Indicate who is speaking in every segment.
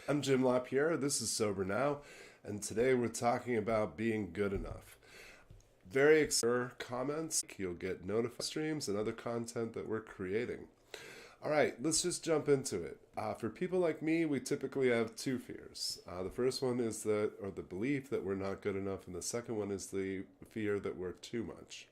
Speaker 1: I'm Jim LaPierre. This is Sober Now, and today we're talking about being good enough. Very exciting comments. You'll get notified streams and other content that we're creating. All right, let's just jump into it. For people like me, we typically have two fears. The first one is the belief that we're not good enough, and the second one is the fear that we're too much.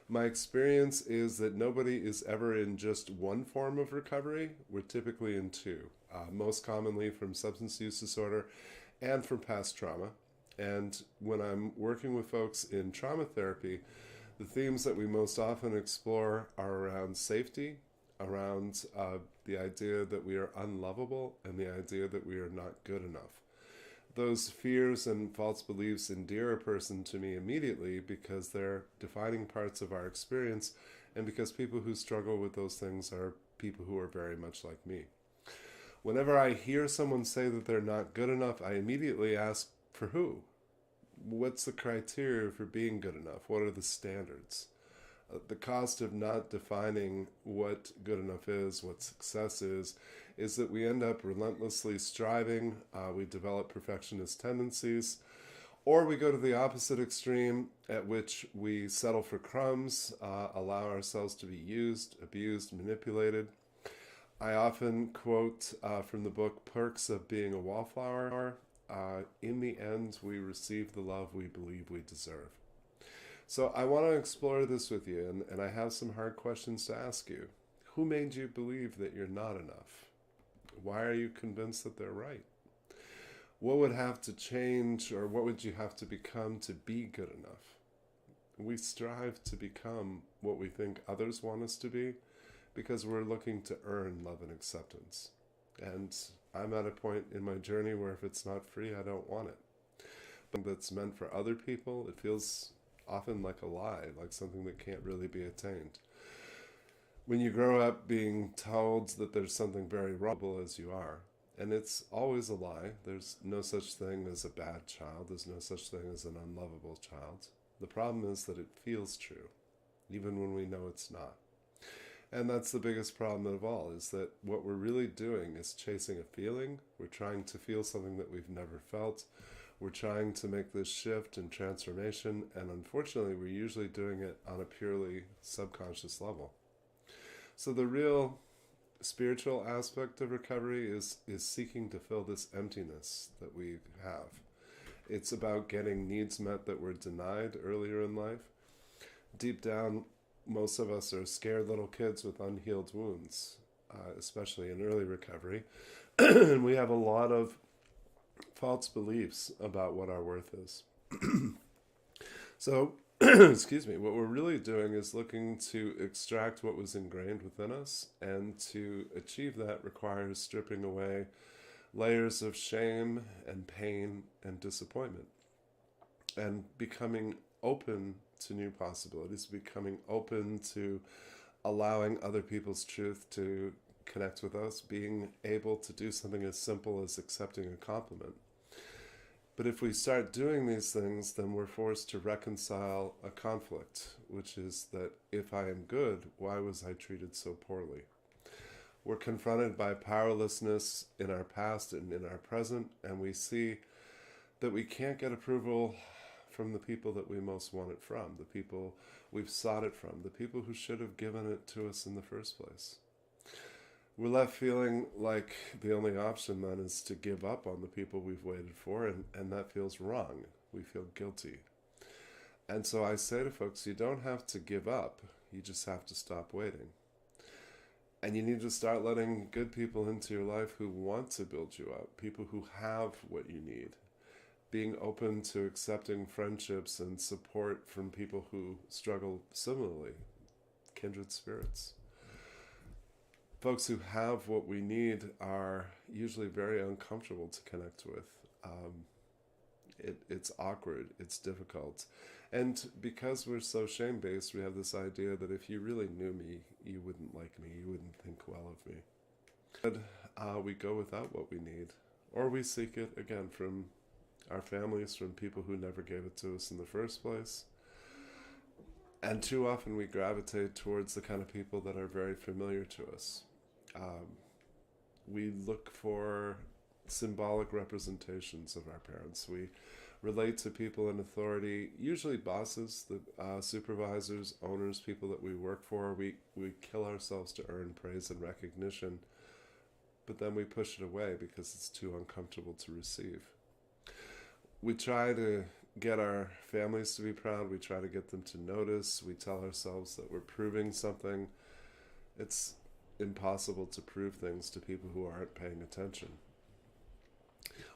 Speaker 1: My experience is that nobody is ever in just one form of recovery. We're typically in two, most commonly from substance use disorder and from past trauma. And when I'm working with folks in trauma therapy, the themes that we most often explore are around safety, around the idea that we are unlovable, and the idea that we are not good enough. Those fears and false beliefs endear a person to me immediately because they're defining parts of our experience, and because people who struggle with those things are people who are very much like me. Whenever I hear someone say that they're not good enough, I immediately ask, for who? What's the criteria for being good enough? What are the standards? The cost of not defining what good enough is, what success is that we end up relentlessly striving, we develop perfectionist tendencies, or we go to the opposite extreme at which we settle for crumbs, allow ourselves to be used, abused, manipulated. I often quote from the book Perks of Being a Wallflower, in the end, we receive the love we believe we deserve. So I want to explore this with you, and I have some hard questions to ask you. Who made you believe that you're not enough? Why are you convinced that they're right? What would have to change, or what would you have to become to be good enough? We strive to become what we think others want us to be because we're looking to earn love and acceptance. And I'm at a point in my journey where if it's not free, I don't want it. But that's meant for other people, it feels often like a lie, like something that can't really be attained. When you grow up being told that there's something very wrong as you are, and it's always a lie. There's no such thing as a bad child. There's no such thing as an unlovable child. The problem is that it feels true, even when we know it's not. And that's the biggest problem of all, is that what we're really doing is chasing a feeling. We're trying to feel something that we've never felt. We're trying to make this shift and transformation, and unfortunately, we're usually doing it on a purely subconscious level. So the real spiritual aspect of recovery is seeking to fill this emptiness that we have. It's about getting needs met that were denied earlier in life. Deep down, most of us are scared little kids with unhealed wounds, especially in early recovery. And we have a lot of false beliefs about what our worth is. So, excuse me, what we're really doing is looking to extract what was ingrained within us, and to achieve that requires stripping away layers of shame and pain and disappointment, and becoming open to new possibilities, becoming open to allowing other people's truth to connect with us, being able to do something as simple as accepting a compliment. But if we start doing these things, then we're forced to reconcile a conflict, which is that if I am good, why was I treated so poorly? We're confronted by powerlessness in our past and in our present, and we see that we can't get approval from the people that we most want it from, the people we've sought it from, the people who should have given it to us in the first place. We're left feeling like the only option then is to give up on the people we've waited for, and that feels wrong. We feel guilty. And so I say to folks, you don't have to give up, you just have to stop waiting. And you need to start letting good people into your life who want to build you up, people who have what you need. Being open to accepting friendships and support from people who struggle similarly, kindred spirits. Folks who have what we need are usually very uncomfortable to connect with. It's awkward, it's difficult. And because we're so shame-based, we have this idea that if you really knew me, you wouldn't like me, you wouldn't think well of me. But we go without what we need, or we seek it, again, from our families, from people who never gave it to us in the first place. And too often we gravitate towards the kind of people that are very familiar to us. We look for symbolic representations of our parents. We relate to people in authority, usually bosses, the supervisors, owners, people that we work for. We kill ourselves to earn praise and recognition, but then we push it away because it's too uncomfortable to receive. We try to get our families to be proud. We try to get them to notice. We tell ourselves that we're proving something. It's impossible to prove things to people who aren't paying attention.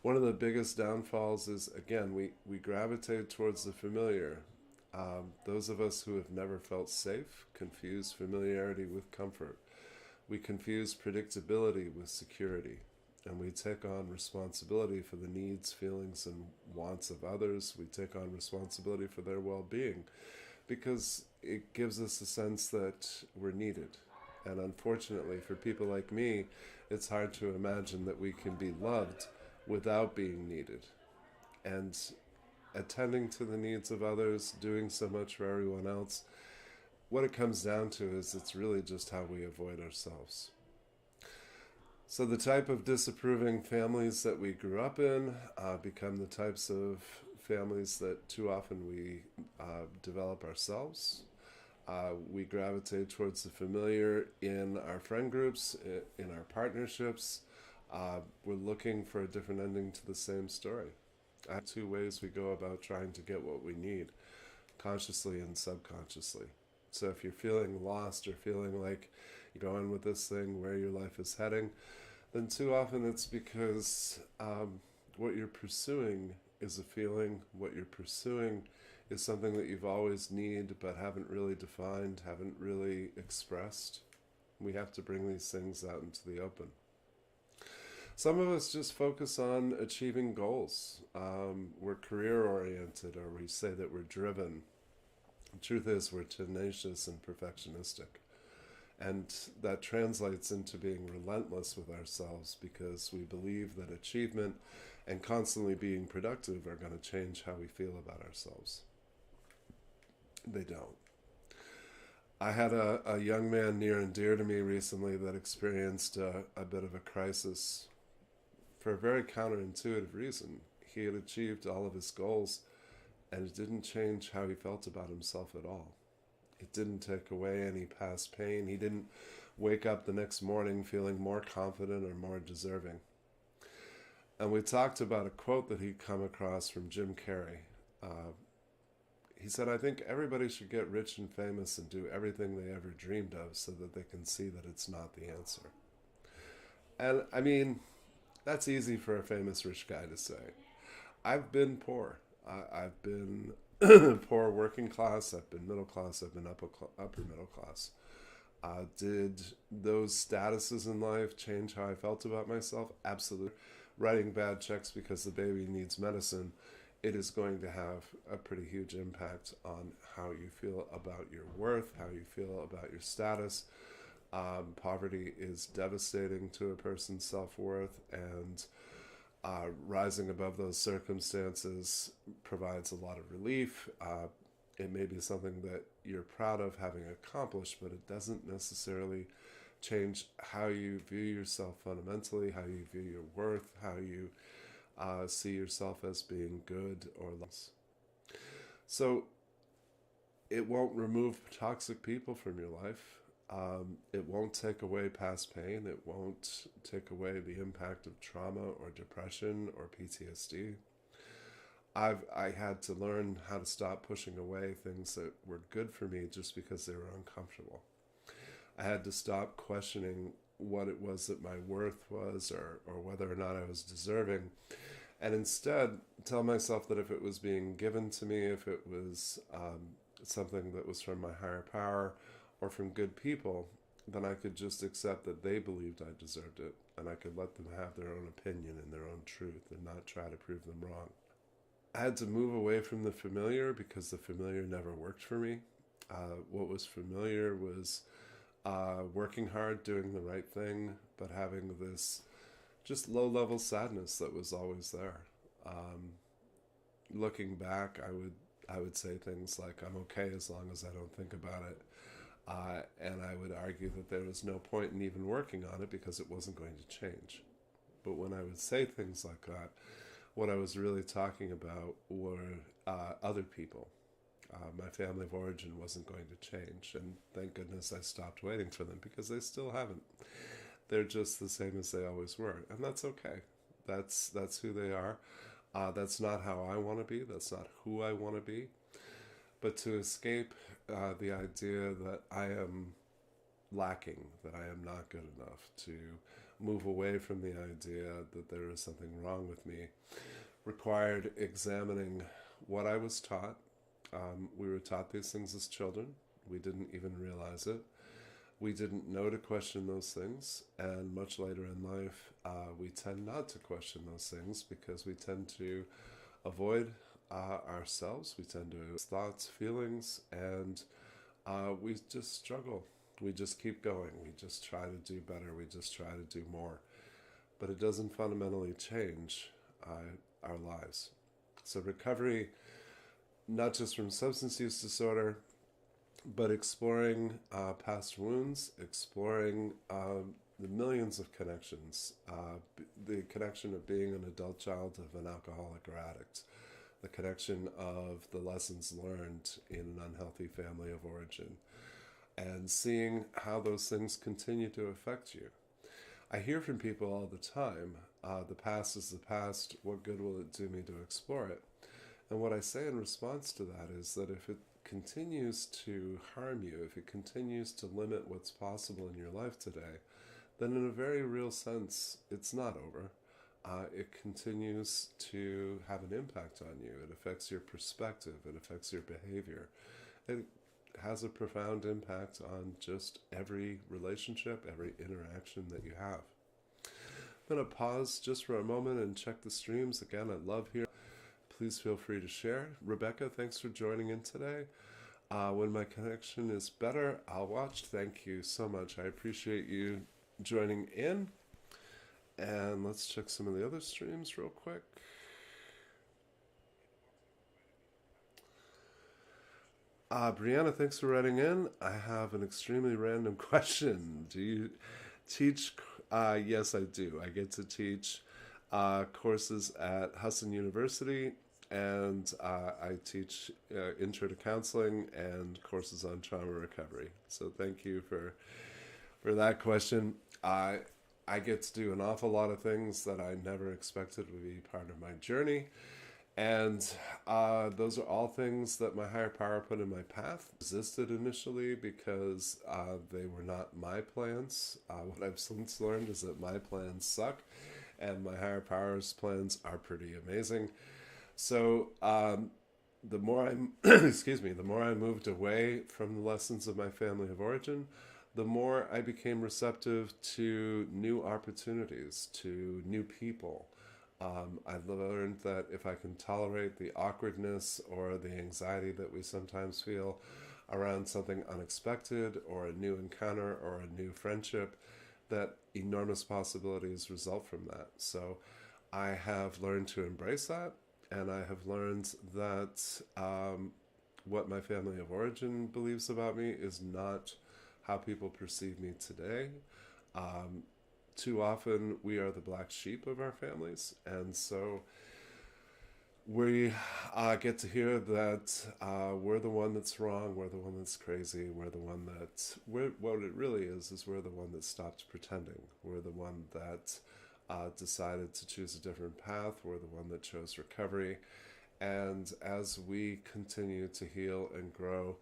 Speaker 1: One of the biggest downfalls is, again, we gravitate towards the familiar. Those of us who have never felt safe confuse familiarity with comfort. We confuse predictability with security. And we take on responsibility for the needs, feelings, and wants of others. We take on responsibility for their well-being because it gives us a sense that we're needed. And unfortunately, for people like me, it's hard to imagine that we can be loved without being needed. And attending to the needs of others, doing so much for everyone else, what it comes down to is it's really just how we avoid ourselves. So the type of disapproving families that we grew up in become the types of families that too often we develop ourselves. We gravitate towards the familiar in our friend groups, in our partnerships. We're looking for a different ending to the same story. I have two ways we go about trying to get what we need, consciously and subconsciously. So if you're feeling lost or feeling like you're going with this thing, where your life is heading, then too often it's because what you're pursuing is a feeling. What you're pursuing is something that you've always needed but haven't really defined, haven't really expressed. We have to bring these things out into the open. Some of us just focus on achieving goals. We're career-oriented, or we say that we're driven. The truth is we're tenacious and perfectionistic. And that translates into being relentless with ourselves because we believe that achievement and constantly being productive are going to change how we feel about ourselves. They don't. I had a young man near and dear to me recently that experienced a bit of a crisis for a very counterintuitive reason. He had achieved all of his goals, and it didn't change how he felt about himself at all. It didn't take away any past pain. He didn't wake up the next morning feeling more confident or more deserving. And we talked about a quote that he'd come across from Jim Carrey. He said, "I think everybody should get rich and famous and do everything they ever dreamed of so that they can see that it's not the answer." And I mean, that's easy for a famous rich guy to say. I've been poor. I've been poor working class, I've been middle class, I've been upper middle class. Did those statuses in life change how I felt about myself? Absolutely. Writing bad checks because the baby needs medicine, it is going to have a pretty huge impact on how you feel about your worth, how you feel about your status. Poverty is devastating to a person's self-worth, and rising above those circumstances provides a lot of relief. It may be something that you're proud of having accomplished, but it doesn't necessarily change how you view yourself fundamentally, how you view your worth, how you see yourself as being good or less. So it won't remove toxic people from your life. It won't take away past pain. It won't take away the impact of trauma or depression or PTSD. I had to learn how to stop pushing away things that were good for me just because they were uncomfortable. I had to stop questioning what it was that my worth was, or whether or not I was deserving, and instead tell myself that if it was being given to me, if it was something that was from my higher power or from good people, then I could just accept that they believed I deserved it, and I could let them have their own opinion and their own truth and not try to prove them wrong. I had to move away from the familiar because the familiar never worked for me. What was familiar was working hard, doing the right thing, but having this just low-level sadness that was always there. Looking back, I would say things like, I'm okay as long as I don't think about it. And I would argue that there was no point in even working on it because it wasn't going to change. But when I would say things like that, what I was really talking about were other people. My family of origin wasn't going to change, and thank goodness I stopped waiting for them, because they still haven't. They're just the same as they always were, and that's okay. That's who they are. That's not how I want to be. That's not who I want to be. But to escape the idea that I am lacking, that I am not good enough, to move away from the idea that there is something wrong with me, required examining what I was taught. We were taught these things as children. We didn't even realize it. We didn't know to question those things, and much later in life, we tend not to question those things because we tend to avoid ourselves. We tend to thoughts, feelings, and we just struggle. We just keep going. We just try to do better. We just try to do more. But it doesn't fundamentally change our lives. So recovery, not just from substance use disorder, but exploring past wounds, exploring the millions of connections, the connection of being an adult child of an alcoholic or addict, the connection of the lessons learned in an unhealthy family of origin, and seeing how those things continue to affect you. I hear from people all the time, the past is the past, what good will it do me to explore it? And what I say in response to that is that if it continues to harm you, if it continues to limit what's possible in your life today, then in a very real sense, it's not over. It continues to have an impact on you. It affects your perspective. It affects your behavior. It has a profound impact on just every relationship, every interaction that you have. I'm going to pause just for a moment and check the streams. Again, I love hearing. Please feel free to share. Rebecca, thanks for joining in today. When my connection is better, I'll watch. Thank you so much. I appreciate you joining in. And let's check some of the other streams real quick. Brianna, thanks for writing in. I have an extremely random question. Do you teach? Yes, I do. I get to teach courses at Husson University, and I teach Intro to Counseling and courses on trauma recovery. So thank you for that question. I get to do an awful lot of things that I never expected would be part of my journey. And those are all things that my higher power put in my path. Resisted initially because they were not my plans. What I've since learned is that my plans suck, and my higher power's plans are pretty amazing. So the more I, the more I moved away from the lessons of my family of origin, the more I became receptive to new opportunities, to new people. I've learned that if I can tolerate the awkwardness or the anxiety that we sometimes feel around something unexpected or a new encounter or a new friendship, that enormous possibilities result from that. So I have learned to embrace that, and I have learned that what my family of origin believes about me is not how people perceive me today. Too often we are the black sheep of our families, and so we get to hear that we're the one that's wrong, we're the one that's crazy, we're the one that, what it really is we're the one that stopped pretending. We're the one that decided to choose a different path. We're the one that chose recovery. And as we continue to heal and grow,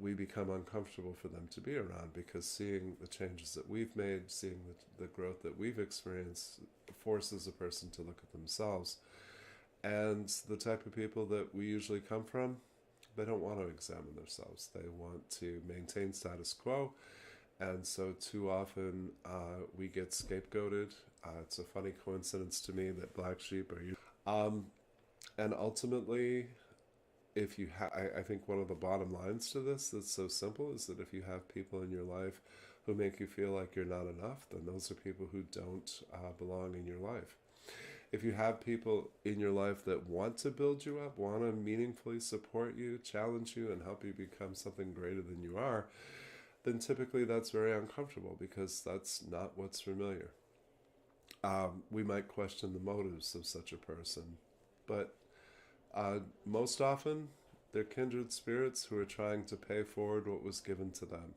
Speaker 1: we become uncomfortable for them to be around, because seeing the changes that we've made, seeing the growth that we've experienced, forces a person to look at themselves. And the type of people that we usually come from, they don't want to examine themselves. They want to maintain status quo. And so too often we get scapegoated. It's a funny coincidence to me that black sheep are usually... and ultimately, if you I think one of the bottom lines to this that's so simple is that if you have people in your life who make you feel like you're not enough, then those are people who don't belong in your life. If you have people in your life that want to build you up, want to meaningfully support you, challenge you, and help you become something greater than you are, then typically that's very uncomfortable, because that's not what's familiar. We might question the motives of such a person. But most often, they're kindred spirits who are trying to pay forward what was given to them.